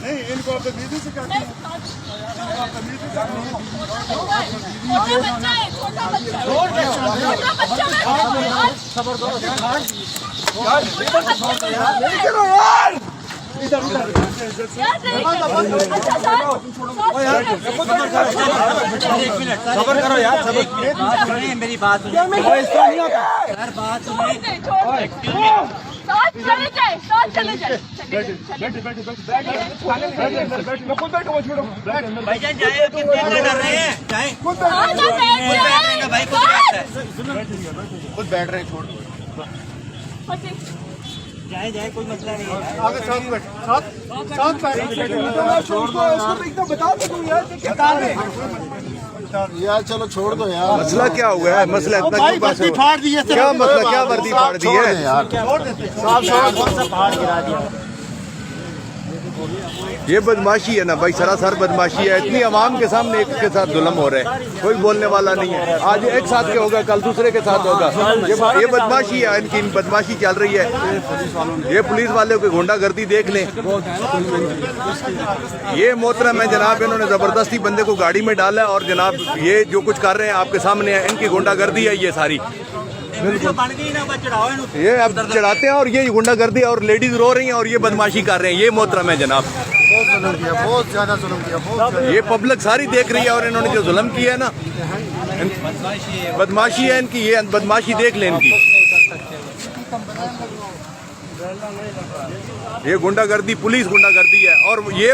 नहीं, इनको बदतमीजी से करते हैं। सबर करो यार, मेरी बात सुनिए। चले जाए। भाईजान जाए, कितने डर रहे हैं? जाए खुद बैठ रहे हैं, छोड़ जाए, कोई मसला नहीं है। आगे साथ बैठ, साथ बता दो यार, क्या काम है यार? चलो छोड़ दो यार। मसला क्या हुआ है? मसला इतना क्यों पास है? फाड़ दी है। क्या मसला, क्या वर्दी फाड़ दी है यार? फाड़ गिरा दिया। ये बदमाशी है ना भाई, सरासर बदमाशी है। इतनी आवाम के सामने एक के साथ जुल्म हो रहा है, कोई बोलने वाला नहीं है। आज एक साथ के होगा, कल दूसरे के साथ होगा। ये बदमाशी है, इनकी बदमाशी चल रही है। ये पुलिस वाले को गुंडागर्दी देख लें। ये मोहतरम है जनाब, इन्होंने जबरदस्ती बंदे को गाड़ी में डाला और जनाब ये जो कुछ कर रहे हैं आपके सामने है, इनकी गुंडागर्दी है ये सारी। ये अब चढ़ाते हैं और ये गुंडागर्दी, और लेडीज रो रही हैं और ये बदमाशी कर रहे हैं। ये मोहतरम है जनाब, बहुत ज्यादा जुल्म किया। ये पब्लिक सारी देख रही है और इन्होंने जो जुल्म किया है ना, बदमाशी है इनकी। ये बदमाशी देख लें इनकी। ये गुंडागर्दी, पुलिस गुंडागर्दी है और ये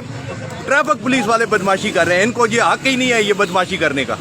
ट्रैफिक पुलिस वाले बदमाशी कर रहे हैं। इनको ये हक ही नहीं है ये बदमाशी करने का।